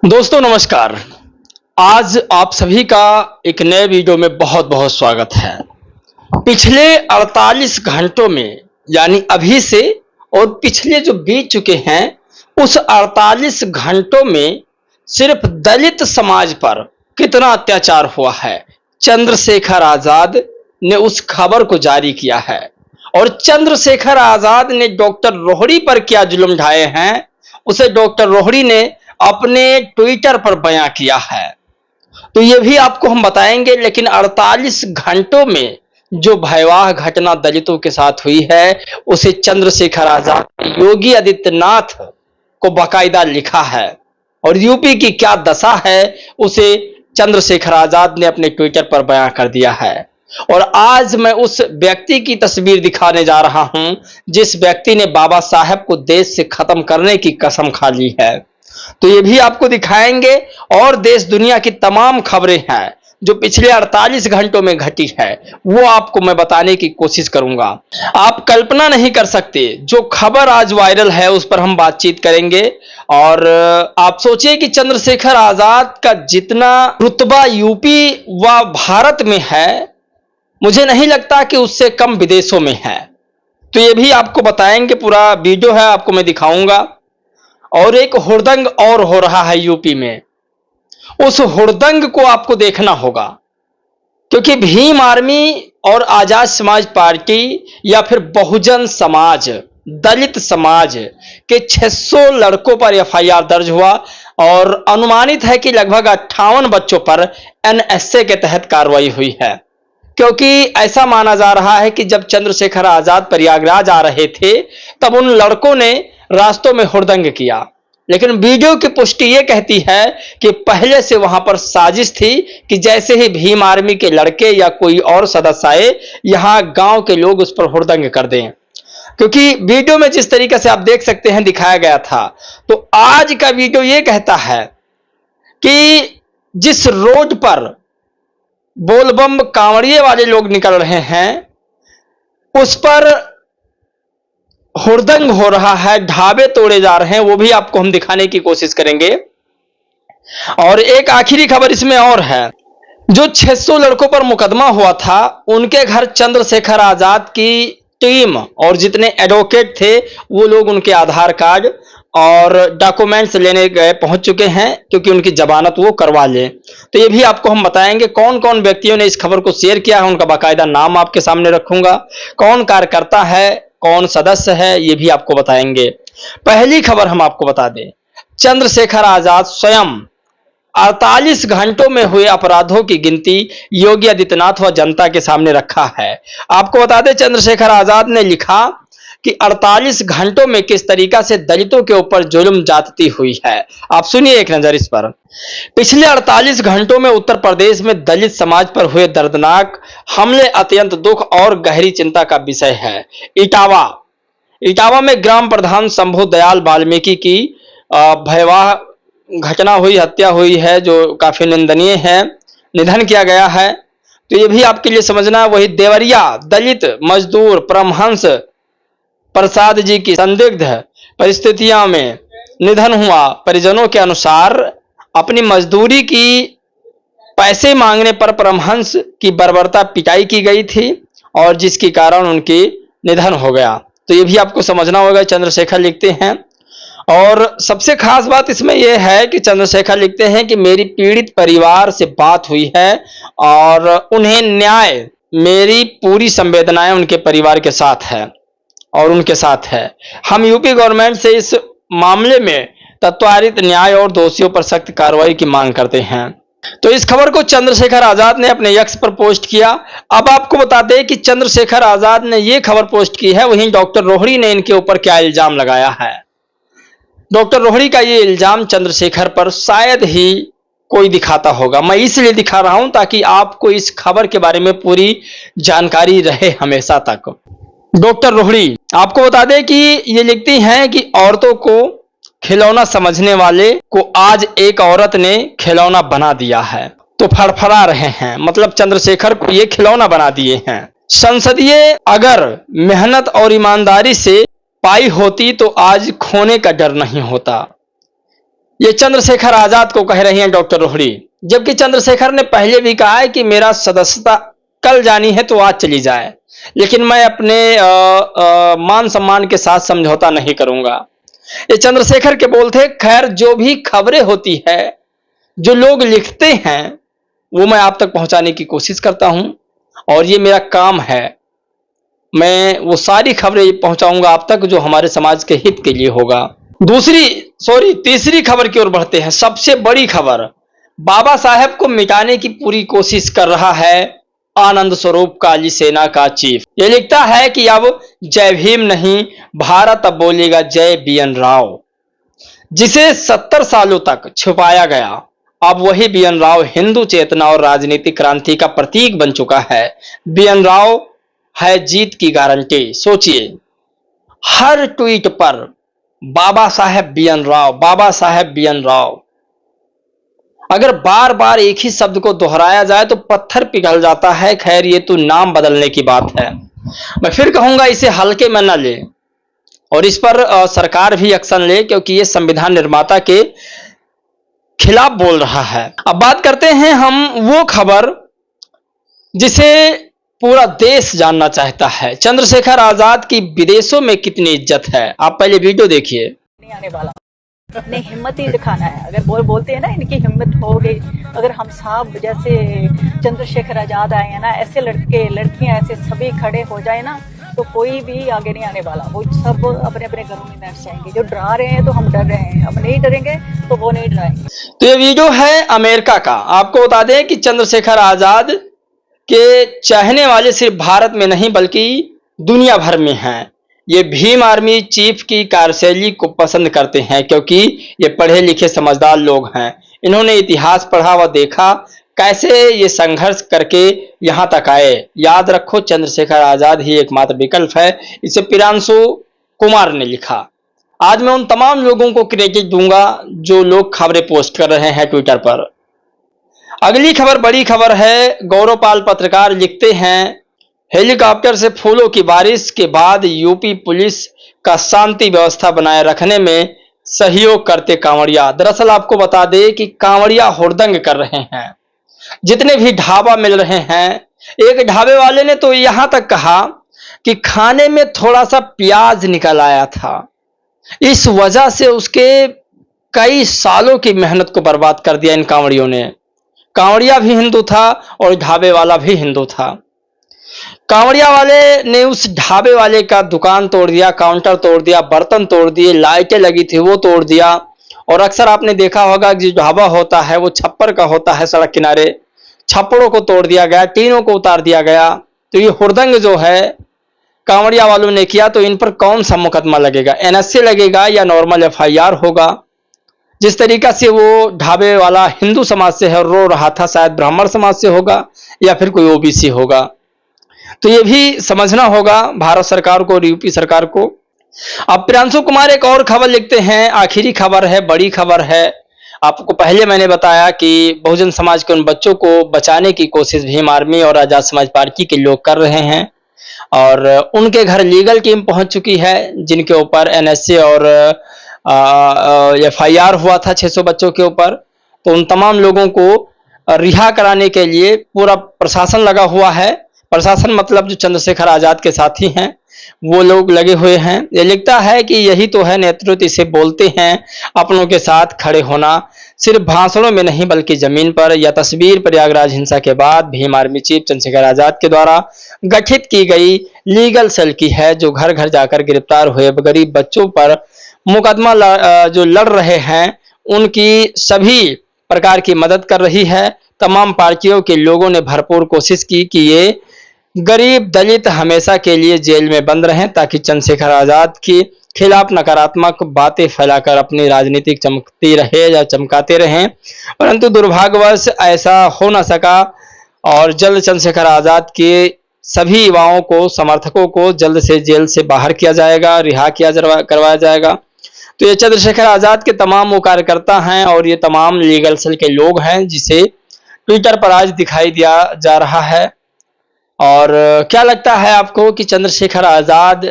दोस्तों नमस्कार। आज आप सभी का एक नए वीडियो में बहुत बहुत स्वागत है। पिछले 48 घंटों में यानी अभी से और पिछले जो बीत चुके हैं उस 48 घंटों में सिर्फ दलित समाज पर कितना अत्याचार हुआ है, चंद्रशेखर आजाद ने उस खबर को जारी किया है। और चंद्रशेखर आजाद ने डॉक्टर रोहिणी पर क्या जुल्म ढाए हैं उसे डॉक्टर रोहिणी ने अपने ट्विटर पर बयां किया है। तो ये भी आपको हम बताएंगे, लेकिन 48 घंटों में जो भयावह घटना दलितों के साथ हुई है उसे चंद्रशेखर आजाद ने योगी आदित्यनाथ को बाकायदा लिखा है। और यूपी की क्या दशा है उसे चंद्रशेखर आजाद ने अपने ट्विटर पर बयां कर दिया है। और आज मैं उस व्यक्ति की तस्वीर दिखाने जा रहा हूं जिस व्यक्ति ने बाबा साहब को देश से खत्म करने की कसम खा ली है। तो ये भी आपको दिखाएंगे और देश दुनिया की तमाम खबरें हैं जो पिछले 48 घंटों में घटी है वो आपको मैं बताने की कोशिश करूंगा। आप कल्पना नहीं कर सकते जो खबर आज वायरल है उस पर हम बातचीत करेंगे। और आप सोचिए कि चंद्रशेखर आजाद का जितना रुतबा यूपी व भारत में है मुझे नहीं लगता कि उससे कम विदेशों में है। तो ये भी आपको बताएंगे, पूरा वीडियो है आपको मैं दिखाऊंगा। और एक हुड़दंग और हो रहा है यूपी में, उस हुड़दंग को आपको देखना होगा क्योंकि भीम आर्मी और आजाद समाज पार्टी या फिर बहुजन समाज दलित समाज के 600 लड़कों पर एफआईआर दर्ज हुआ और अनुमानित है कि लगभग 58 बच्चों पर एनएसए के तहत कार्रवाई हुई है। क्योंकि ऐसा माना जा रहा है कि जब चंद्रशेखर आजाद प्रयागराज आ रहे थे तब उन लड़कों ने रास्तों में हुड़दंग किया, लेकिन वीडियो की पुष्टि यह कहती है कि पहले से वहां पर साजिश थी कि जैसे ही भीम आर्मी के लड़के या कोई और सदस्य आए यहां गांव के लोग उस पर हुड़दंग कर दें। क्योंकि वीडियो में जिस तरीके से आप देख सकते हैं दिखाया गया था। तो आज का वीडियो यह कहता है कि जिस रोड पर बोलबम कांवड़िए वाले लोग निकल रहे हैं उस पर हुड़दंग हो रहा है, ढाबे तोड़े जा रहे हैं, वो भी आपको हम दिखाने की कोशिश करेंगे। और एक आखिरी खबर इसमें और है, जो 600 लड़कों पर मुकदमा हुआ था उनके घर चंद्रशेखर आजाद की टीम और जितने एडवोकेट थे वो लोग उनके आधार कार्ड और डॉक्यूमेंट्स लेने गए पहुंच चुके हैं क्योंकि उनकी जमानत वो करवा लें। तो ये भी आपको हम बताएंगे कौन कौन व्यक्तियों ने इस खबर को शेयर किया है, उनका बाकायदा नाम आपके सामने रखूंगा, कौन कार्यकर्ता है कौन सदस्य है ये भी आपको बताएंगे। पहली खबर हम आपको बता दें, चंद्रशेखर आजाद स्वयं 48 घंटों में हुए अपराधों की गिनती योगी आदित्यनाथ व जनता के सामने रखा है। आपको बता दें चंद्रशेखर आजाद ने लिखा कि 48 घंटों में किस तरीका से दलितों के ऊपर जुल्म जाती हुई है। आप सुनिए एक नजर इस पर। पिछले 48 घंटों में उत्तर प्रदेश में दलित समाज पर हुए दर्दनाक हमले अत्यंत दुख और गहरी चिंता का विषय है। इटावा में ग्राम प्रधान शंभू दयाल वाल्मीकि की भयावह घटना हुई, हत्या हुई है जो काफी निंदनीय है, निधन किया गया है। तो ये भी आपके लिए समझना। वही देवरिया दलित मजदूर परमहंस प्रसाद जी की संदिग्ध परिस्थितियों में निधन हुआ। परिजनों के अनुसार अपनी मजदूरी की पैसे मांगने पर परमहंस की बर्बरता पिटाई की गई थी और जिसके कारण उनकी निधन हो गया। तो ये भी आपको समझना होगा। चंद्रशेखर लिखते हैं और सबसे खास बात इसमें यह है कि चंद्रशेखर लिखते हैं कि मेरी पीड़ित परिवार से बात हुई है और उन्हें न्याय, मेरी पूरी संवेदनाएं उनके परिवार के साथ है और उनके साथ है। हम यूपी गवर्नमेंट से इस मामले में त्वरित न्याय और दोषियों पर सख्त कार्रवाई की मांग करते हैं। तो इस खबर को चंद्रशेखर आजाद ने अपने एक्स पर पोस्ट किया। अब आपको बता दें कि चंद्रशेखर आजाद ने यह खबर पोस्ट की है, वहीं डॉक्टर रोहिणी ने इनके ऊपर क्या इल्जाम लगाया है। डॉक्टर रोहिणी का ये इल्जाम चंद्रशेखर पर शायद ही कोई दिखाता होगा। मैं इसलिए दिखा रहा हूं ताकि आपको इस खबर के बारे में पूरी जानकारी रहे हमेशा तक। डॉक्टर रोहिणी आपको बता दें कि ये लिखती हैं कि औरतों को खिलौना समझने वाले को आज एक औरत ने खिलौना बना दिया है। तो फड़फड़ा रहे हैं, मतलब चंद्रशेखर को ये खिलौना बना दिए हैं। संसदीय अगर मेहनत और ईमानदारी से पाई होती तो आज खोने का डर नहीं होता। ये चंद्रशेखर आजाद को कह रही हैं डॉक्टर रोहड़ी, जबकि चंद्रशेखर ने पहले भी कहा है कि मेरा सदस्यता कल जानी है तो आज चली जाए, लेकिन मैं अपने मान सम्मान के साथ समझौता नहीं करूंगा। ये चंद्रशेखर के बोल थे। खैर, जो भी खबरें होती है, जो लोग लिखते हैं, वो मैं आप तक पहुंचाने की कोशिश करता हूं और ये मेरा काम है। मैं वो सारी खबरें पहुंचाऊंगा आप तक जो हमारे समाज के हित के लिए होगा। तीसरी खबर की ओर बढ़ते हैं। सबसे बड़ी खबर, बाबा साहेब को मिटाने की पूरी कोशिश कर रहा है आनंद स्वरूप काली सेना का चीफ। ये लिखता है कि अब जय भीम नहीं, भारत अब बोलेगा जय बीएन राव। जिसे 70 सालों तक छुपाया गया, अब वही बीएन राव हिंदू चेतना और राजनीतिक क्रांति का प्रतीक बन चुका है। बीएन राव है जीत की गारंटी। सोचिए, हर ट्वीट पर बाबा साहेब बीएन राव, बाबा साहेब बीएन राव। अगर बार बार एक ही शब्द को दोहराया जाए तो पत्थर पिघल जाता है। खैर, ये तो नाम बदलने की बात है। मैं फिर कहूंगा, इसे हल्के में न ले और इस पर सरकार भी एक्शन ले, क्योंकि ये संविधान निर्माता के खिलाफ बोल रहा है। अब बात करते हैं हम वो खबर जिसे पूरा देश जानना चाहता है। चंद्रशेखर आजाद की विदेशों में कितनी इज्जत है। आप पहले वीडियो देखिए। नहीं आने वाला, अपने हिम्मत ही दिखाना है। अगर बोलते हैं ना, इनकी हिम्मत हो गई। अगर हम साहब जैसे चंद्रशेखर आजाद आए हैं ना, ऐसे लड़के लड़कियां ऐसे सभी खड़े हो जाए ना, तो कोई भी आगे नहीं आने वाला। वो सब अपने अपने घरों में बैठ जाएंगे। जो डरा रहे हैं तो हम डर रहे हैं, हम नहीं डरेंगे तो वो नहीं डराएंगे। तो ये वीडियो है अमेरिका का। आपको बता दें कि चंद्रशेखर आजाद के चाहने वाले सिर्फ भारत में नहीं बल्कि दुनिया भर में हैं। ये भीम आर्मी चीफ की कार्यशैली को पसंद करते हैं, क्योंकि ये पढ़े लिखे समझदार लोग हैं। इन्होंने इतिहास पढ़ा व देखा कैसे ये संघर्ष करके यहां तक आए। याद रखो, चंद्रशेखर आजाद ही एकमात्र विकल्प है। इसे प्रियांशु कुमार ने लिखा। आज मैं उन तमाम लोगों को क्रेडिट दूंगा जो लोग खबरें पोस्ट कर रहे हैं ट्विटर पर। अगली खबर बड़ी खबर है। गौरवपाल पत्रकार लिखते हैं, हेलीकॉप्टर से फूलों की बारिश के बाद यूपी पुलिस का शांति व्यवस्था बनाए रखने में सहयोग करते कांवड़िया। दरअसल आपको बता दें कि कांवड़िया हुड़दंग कर रहे हैं। जितने भी ढाबा मिल रहे हैं, एक ढाबे वाले ने तो यहां तक कहा कि खाने में थोड़ा सा प्याज निकल आया था, इस वजह से उसके कई सालों की मेहनत को बर्बाद कर दिया इन कांवड़ियों ने। कांवड़िया भी हिंदू था और ढाबे वाला भी हिंदू था। कांवड़िया वाले ने उस ढाबे वाले का दुकान तोड़ दिया, काउंटर तोड़ दिया, बर्तन तोड़ दिए, लाइटें लगी थी वो तोड़ दिया। और अक्सर आपने देखा होगा कि जो ढाबा होता है वो छप्पर का होता है, सड़क किनारे छप्पड़ों को तोड़ दिया गया, टीनों को उतार दिया गया। तो ये हुड़दंग जो है कांवड़िया वालों ने किया, तो इन पर कौन सा मुकदमा लगेगा? एनएसए लगेगा या नॉर्मल एफआईआर होगा? जिस तरीका से वो ढाबे वाला हिंदू समाज से है, रो रहा था, शायद ब्राह्मण समाज से होगा या फिर कोई ओबीसी होगा। तो ये भी समझना होगा भारत सरकार को और यूपी सरकार को। अब प्रियांशु कुमार एक और खबर लिखते हैं, आखिरी खबर है, बड़ी खबर है। आपको पहले मैंने बताया कि बहुजन समाज के उन बच्चों को बचाने की कोशिश भीम आर्मी और आजाद समाज पार्टी के लोग कर रहे हैं और उनके घर लीगल टीम पहुंच चुकी है, जिनके ऊपर एनएसए और एफआईआर हुआ था 600 बच्चों के ऊपर। तो उन तमाम लोगों को रिहा कराने के लिए पूरा प्रशासन लगा हुआ है। प्रशासन मतलब जो चंद्रशेखर आजाद के साथी हैं वो लोग लगे हुए हैं। ये लिखता है कि यही तो है नेतृत्व, इसे बोलते हैं अपनों के साथ खड़े होना, सिर्फ भाषणों में नहीं बल्कि जमीन पर। यह तस्वीर प्रयागराज हिंसा के बाद भीम आर्मी चीफ चंद्रशेखर आजाद के द्वारा गठित की गई लीगल सेल की है, जो घर घर जाकर गिरफ्तार हुए गरीब बच्चों पर मुकदमा जो लड़ रहे हैं उनकी सभी प्रकार की मदद कर रही है। तमाम पार्टियों के लोगों ने भरपूर कोशिश की कि ये गरीब दलित हमेशा के लिए जेल में बंद रहें, ताकि चंद्रशेखर आजाद के खिलाफ नकारात्मक बातें फैलाकर अपनी राजनीतिक चमकती रहे या चमकाते रहें। परंतु दुर्भाग्यवश ऐसा हो न सका और जल्द चंद्रशेखर आजाद के सभी युवाओं को, समर्थकों को जल्द से जेल से बाहर किया जाएगा, रिहा करवाया जाएगा। तो ये चंद्रशेखर आजाद के तमाम वो कार्यकर्ता हैं और ये तमाम लीगल सेल के लोग हैं, जिसे ट्विटर पर आज दिखाई दिया जा रहा है। और क्या लगता है आपको कि चंद्रशेखर आजाद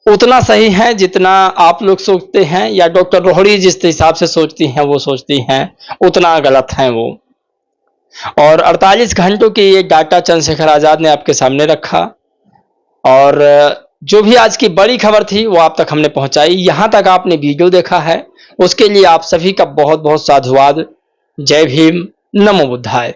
उतना सही है जितना आप लोग सोचते हैं, या डॉक्टर रोहड़ी जिस हिसाब से सोचती हैं वो सोचती हैं, उतना गलत है वो। और 48 घंटों की ये डाटा चंद्रशेखर आजाद ने आपके सामने रखा, और जो भी आज की बड़ी खबर थी वो आप तक हमने पहुंचाई। यहां तक आपने वीडियो देखा है, उसके लिए आप सभी का बहुत बहुत साधुवाद। जय भीम, नमो बुद्धाय।